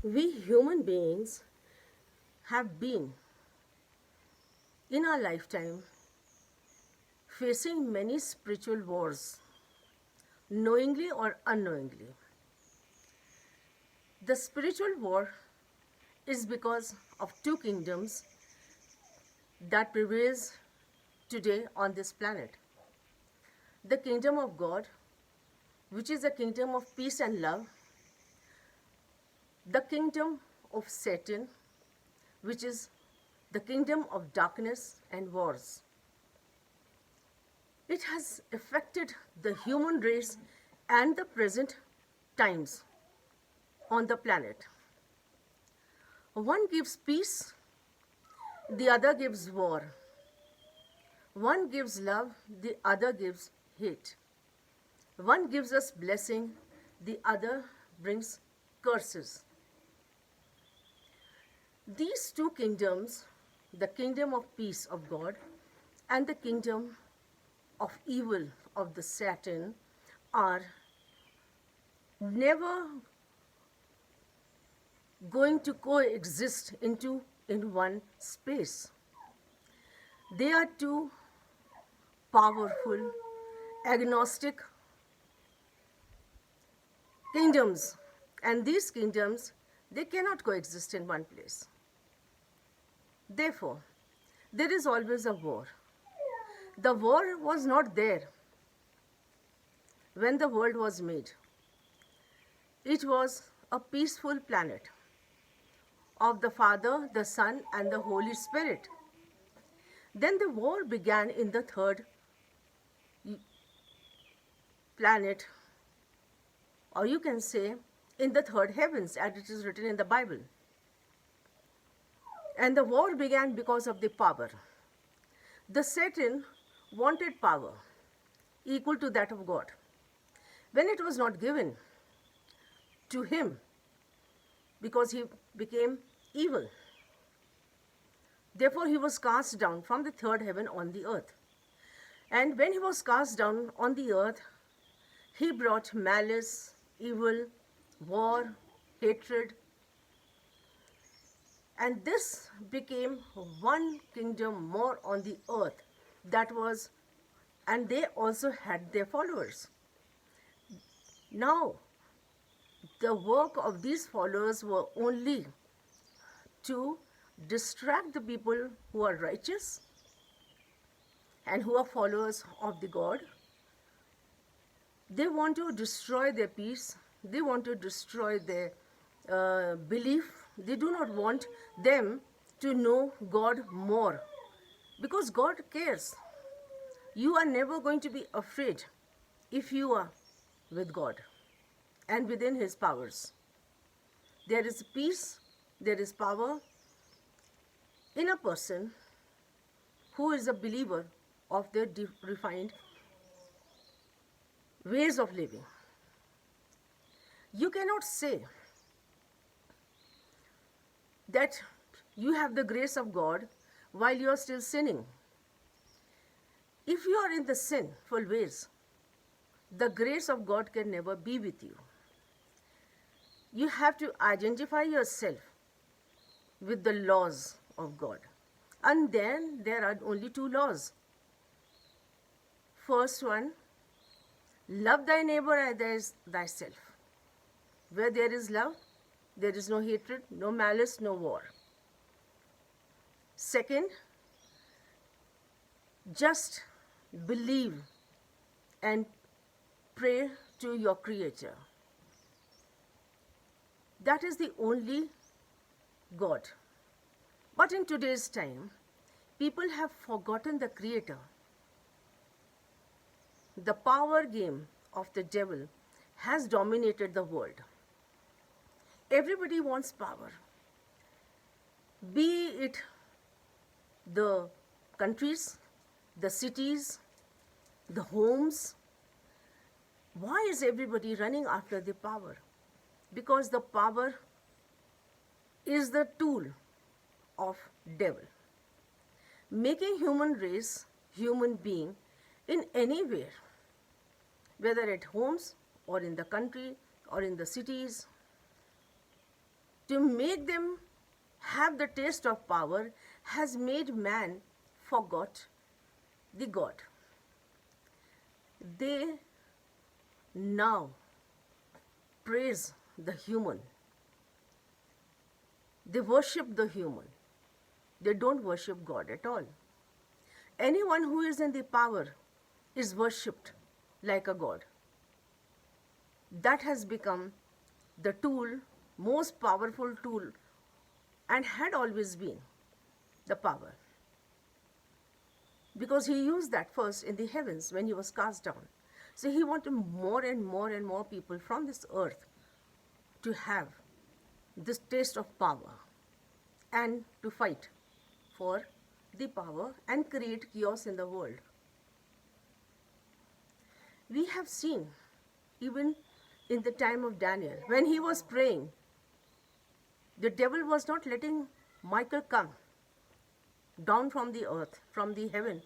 We human beings have been in our lifetime facing many spiritual wars, knowingly or unknowingly. The spiritual war is because of two kingdoms that prevails today on this planet. The kingdom of God, which is a kingdom of peace and love, the kingdom of Satan, which is the kingdom of darkness and wars. It has affected the human race and the present times on the planet. One gives peace, the other gives war. One gives love, the other gives hate. One gives us blessing, the other brings curses. These two kingdoms, the kingdom of peace of God and the kingdom of evil of the Satan, are never going to coexist in one space. They are two powerful, agnostic kingdoms, and these kingdoms, they cannot coexist in one place. Therefore, there is always a war. The war was not there when the world was made. It was a peaceful planet of the Father, the Son, and the Holy Spirit. Then the war began in the third planet, or you can say in the third heavens, as it is written in the Bible. And the war began because of the power. The Satan wanted power equal to that of God. When it was not given to him, because he became evil, therefore he was cast down from the third heaven on the earth. And when he was cast down on the earth, he brought malice, evil, war, hatred. And this became one kingdom more on the earth. That was, and they also had their followers. Now, the work of these followers were only to distract the people who are righteous and who are followers of the God. They want to destroy their peace. They want to destroy their belief. They do not want them to know God more, because God cares. You are never going to be afraid if you are with God and within His powers. There is peace, there is power in a person who is a believer of the refined ways of living. You cannot say that you have the grace of God while you are still sinning. If you are in the sinful ways, the grace of God can never be with you. You have to identify yourself with the laws of God. And then there are only two laws. First one, love thy neighbor as thyself. Where there is love, there is no hatred, no malice, no war. Second, just believe and pray to your Creator. That is the only God. But in today's time, people have forgotten the Creator. The power game of the devil has dominated the world. Everybody wants power. Be it the countries, the cities, the homes. Why is everybody running after the power? Because the power is the tool of devil, making human race, human being in anywhere, whether at homes or in the country or in the cities, to make them have the taste of power, has made man forgot the God. They now praise the human. They worship the human. They don't worship God at all. Anyone who is in the power is worshipped like a god. That has become the tool, most powerful tool, and had always been the power. Because he used that first in the heavens when he was cast down. So he wanted more and more and more people from this earth to have this taste of power and to fight for the power and create chaos in the world. We have seen, even in the time of Daniel, when he was praying, the devil was not letting Michael come down from the earth, from the heaven,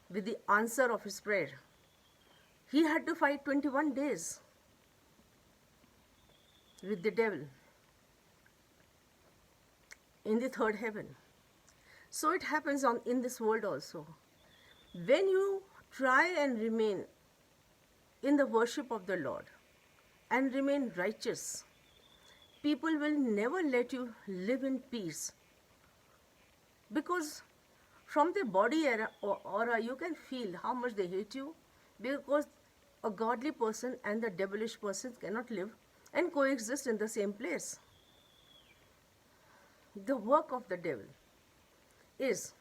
with the answer of his prayer. He had to fight 21 days with the devil in the third heaven. So it happens in this world also. When you try and remain in the worship of the Lord and remain righteous, people will never let you live in peace. Because from their body aura, you can feel how much they hate you, because a godly person and the devilish person cannot live and coexist in the same place. The work of the devil is,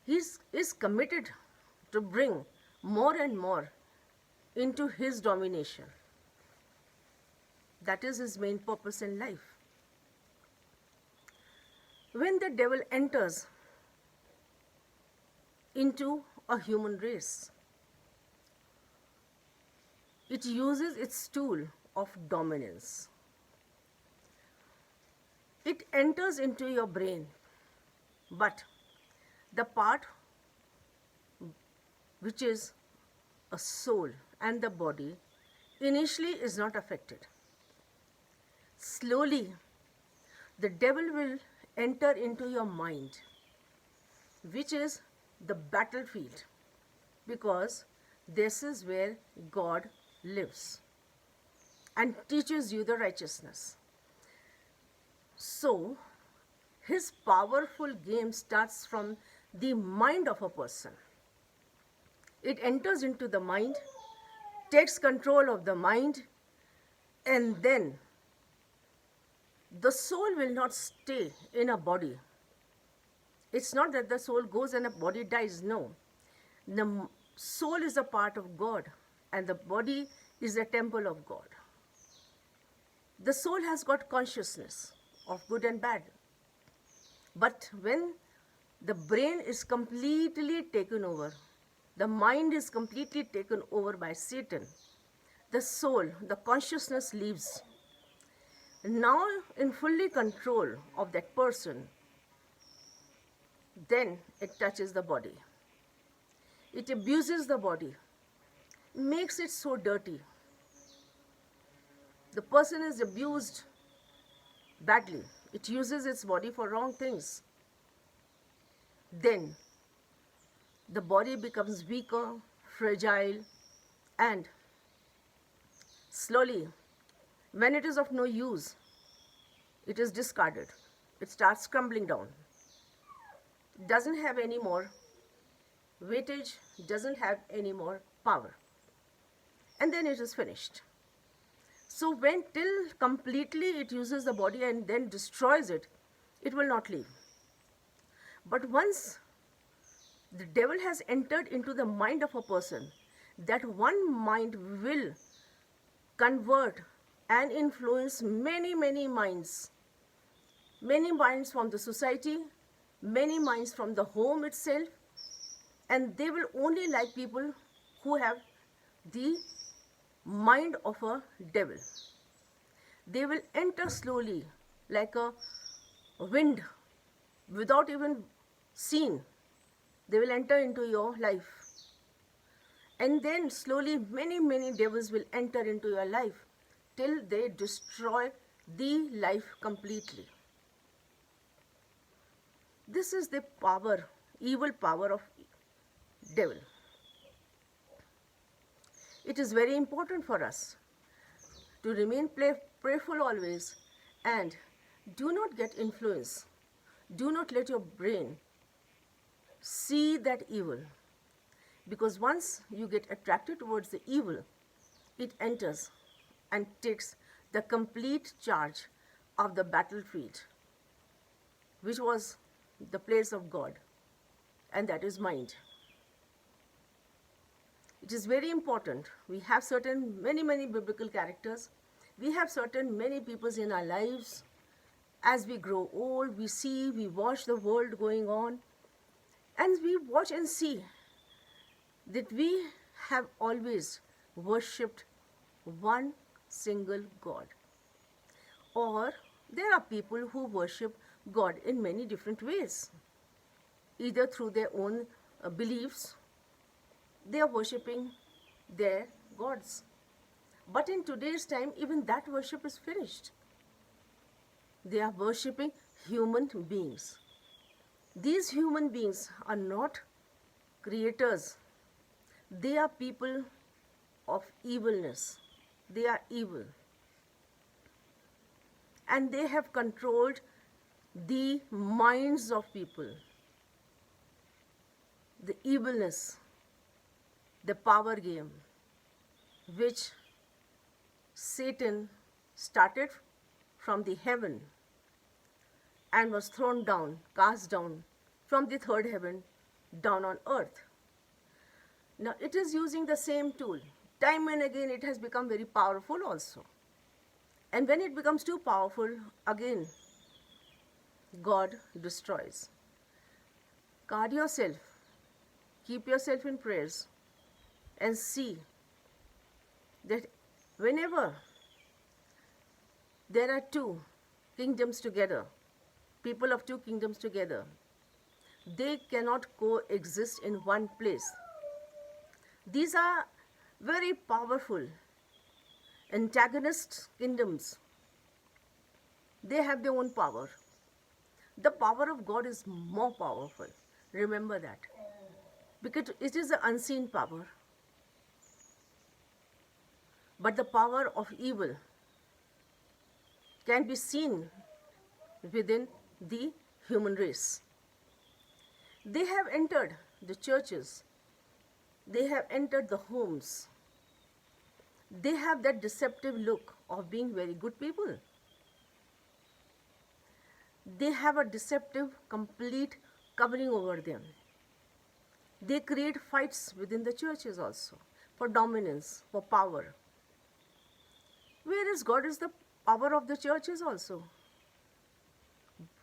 he is committed to bring more and more into his domination. That is his main purpose in life. When the devil enters into a human race, it uses its tool of dominance. It enters into your brain, but the part which is a soul and the body initially is not affected. Slowly, the devil will enter into your mind, which is the battlefield, because this is where God lives and teaches you the righteousness. So, his powerful game starts from the mind of a person. It enters into the mind, takes control of the mind, and then the soul will not stay in a body. It's not that the soul goes and a body dies, no. The soul is a part of God and the body is a temple of God. The soul has got consciousness of good and bad. But when the brain is completely taken over, the mind is completely taken over by Satan, the soul, the consciousness leaves. Now in fully control of that person, then it touches the body. It abuses the body, makes it so dirty. The person is abused badly. It uses its body for wrong things. Then the body becomes weaker, fragile, and slowly, when it is of no use, it is discarded. It starts crumbling down. It doesn't have any more weightage, doesn't have any more power. And then it is finished. So when till completely it uses the body and then destroys it, it will not leave. But once the devil has entered into the mind of a person, that one mind will convert and influence many minds from the society, many minds from the home itself, and they will only like people who have the mind of a devil. They will enter slowly like a wind without even seeing. They will enter into your life. And then slowly many devils will enter into your life till they destroy the life completely. This is the power, evil power of devil. It is very important for us to remain prayerful always and do not get influenced. Do not let your brain see that evil, because once you get attracted towards the evil, it enters and takes the complete charge of the battlefield, which was the place of God, and that is mind. It is very important. We have certain many biblical characters. We have certain many peoples in our lives. As we grow old, we see, we watch the world going on, and we watch and see that we have always worshipped one single God. Or there are people who worship God in many different ways, either through their own beliefs. They are worshipping their gods. But in today's time, even that worship is finished. They are worshipping human beings. These human beings are not creators. They are people of evilness. They are evil. And they have controlled the minds of people. The evilness, the power game, which Satan started from the heaven and was thrown down, cast down from the third heaven down on earth. Now it is using the same tool. Time and again it has become very powerful also. And when it becomes too powerful, again God destroys. Guard yourself, keep yourself in prayers, and see that whenever there are two kingdoms together, people of two kingdoms together, they cannot coexist in one place. These are very powerful antagonist kingdoms. They have their own power. The power of God is more powerful. Remember that. Because it is an unseen power. But the power of evil can be seen within the human race. They have entered the churches. They have entered the homes. They have that deceptive look of being very good people. They have a deceptive, complete covering over them. They create fights within the churches also for dominance, for power. Whereas God is the power of the churches also.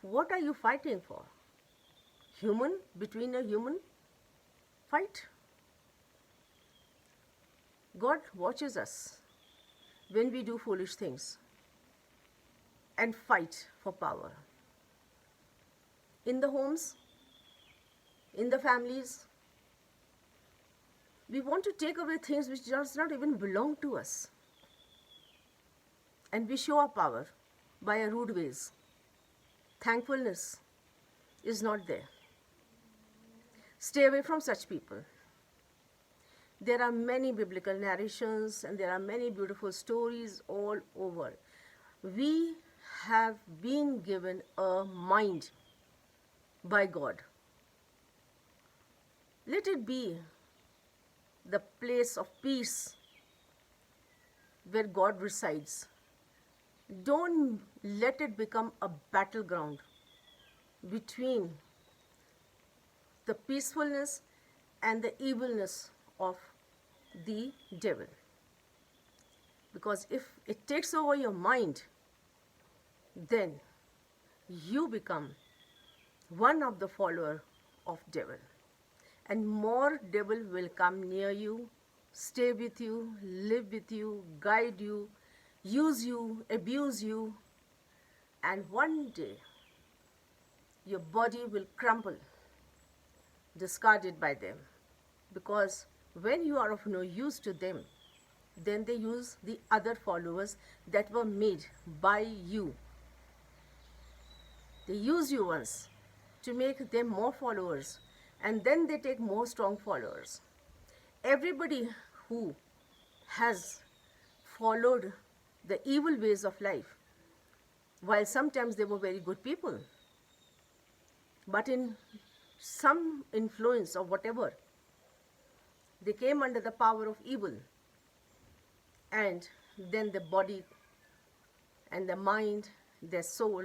What are you fighting for? Human, between a human fight? God watches us when we do foolish things and fight for power. In the homes, in the families, we want to take away things which does not even belong to us. And we show our power by our rude ways. Thankfulness is not there. Stay away from such people. There are many biblical narrations and there are many beautiful stories all over. We have been given a mind by God. Let it be the place of peace where God resides. Don't let it become a battleground between the peacefulness and the evilness of the devil. Because if it takes over your mind, then you become one of the followers of devil. And more devil will come near you, stay with you, live with you, guide you, use you, abuse you, and one day your body will crumble, discarded by them. Because when you are of no use to them, then they use the other followers that were made by you. They use you once to make them more followers, and then they take more strong followers. Everybody who has followed the evil ways of life, while sometimes they were very good people, but in some influence or whatever, they came under the power of evil, and then the body and the mind, their soul,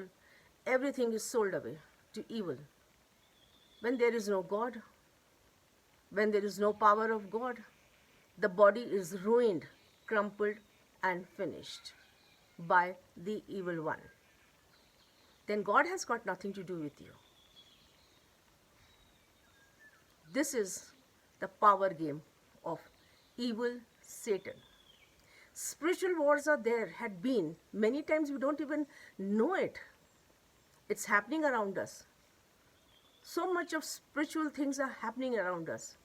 everything is sold away to evil. When there is no God, when there is no power of God, the body is ruined, crumpled, and finished by the evil one. Then God has got nothing to do with you. This is the power game of evil Satan. Spiritual wars are there, had been. Many times we don't even know it. It's happening around us. So much of spiritual things are happening around us.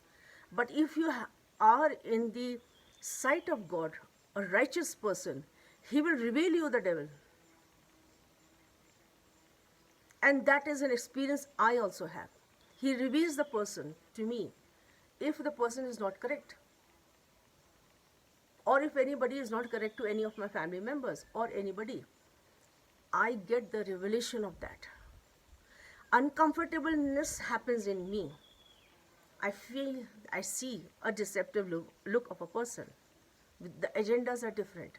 But if you are in the sight of God, a righteous person, He will reveal you the devil. And that is an experience I also have. He reveals the person to me if the person is not correct, or if anybody is not correct to any of my family members or anybody. I get the revelation of that. Uncomfortableness happens in me. I see a deceptive look of a person. The agendas are different,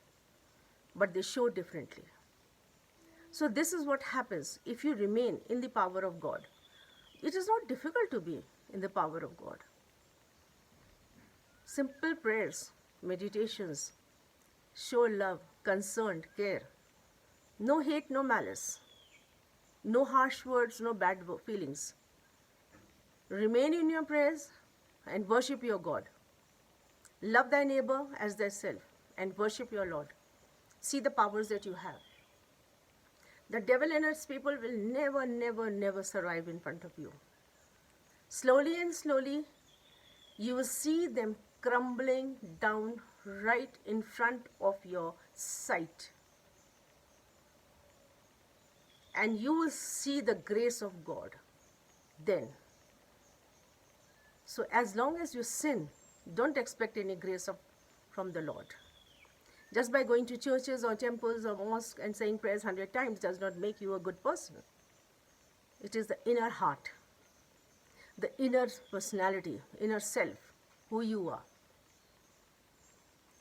but they show differently. So this is what happens if you remain in the power of God. It is not difficult to be in the power of God. Simple prayers, meditations, show love, concern, care. No hate, no malice. No harsh words, no bad feelings. Remain in your prayers and worship your God. Love thy neighbor as thyself and worship your Lord. See the powers that you have. The devil and its people will never, never, never survive in front of you. Slowly and slowly, you will see them crumbling down right in front of your sight. And you will see the grace of God then. So as long as you sin, don't expect any grace from the Lord. Just by going to churches or temples or mosques and saying prayers 100 times does not make you a good person. It is the inner heart, the inner personality, inner self, who you are.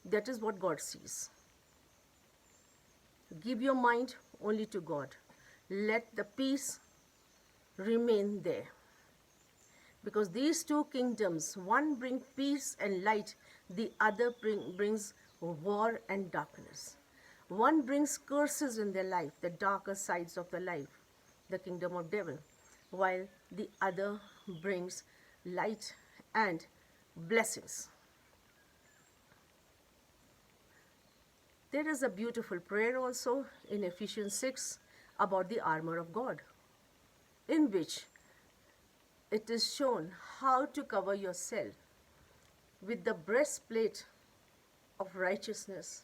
That is what God sees. Give your mind only to God. Let the peace remain there. Because these two kingdoms, one brings peace and light, the other brings war and darkness. One brings curses in their life, the darker sides of the life, the kingdom of devil, while the other brings light and blessings. There is a beautiful prayer also in Ephesians 6 about the armor of God, in which it is shown how to cover yourself with the breastplate of righteousness,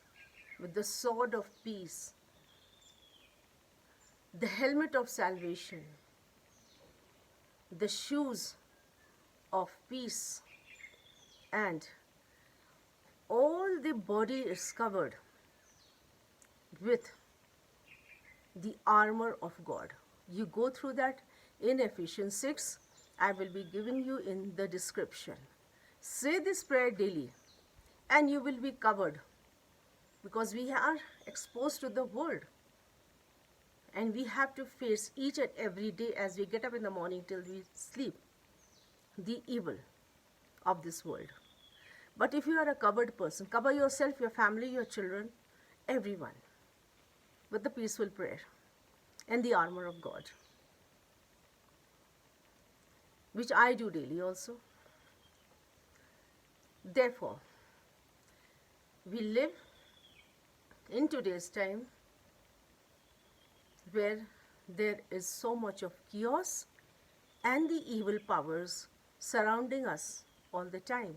with the sword of peace, the helmet of salvation, the shoes of peace, and all the body is covered with the armor of God. You go through that in Ephesians 6. I will be giving you in the description. Say this prayer daily and you will be covered, because we are exposed to the world and we have to face each and every day as we get up in the morning till we sleep the evil of this world. But if you are a covered person, cover yourself, your family, your children, everyone with the peaceful prayer and the armor of God, which I do daily also. Therefore, we live in today's time where there is so much of chaos and the evil powers surrounding us all the time.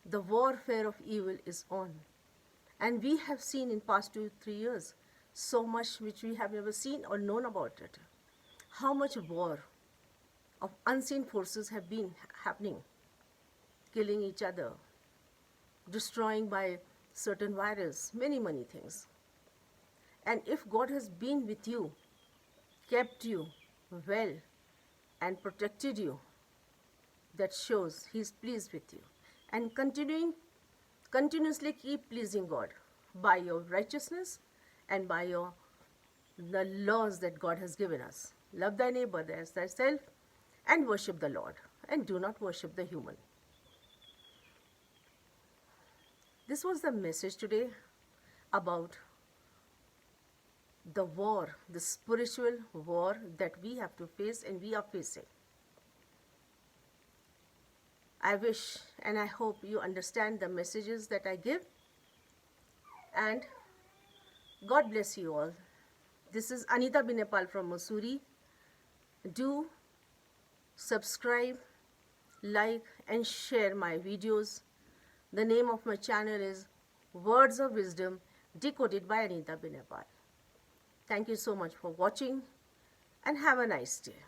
The warfare of evil is on. And we have seen in past 2-3 years so much which we have never seen or known about it. How much war of unseen forces have been happening, killing each other, destroying by certain virus, many, many things. And if God has been with you, kept you well, and protected you, that shows He is pleased with you. And continuously keep pleasing God by your righteousness and by the laws that God has given us. Love thy neighbor as thyself, and worship the Lord, and do not worship the human. This was the message today about the war, the spiritual war that we have to face and we are facing. I wish and I hope you understand the messages that I give, and God bless you all. This is Anita Binepal from Mussoorie. Do subscribe, like and share my videos. The name of my channel is Words of Wisdom Decoded by Anita Binepal. Thank you so much for watching, and have a nice day.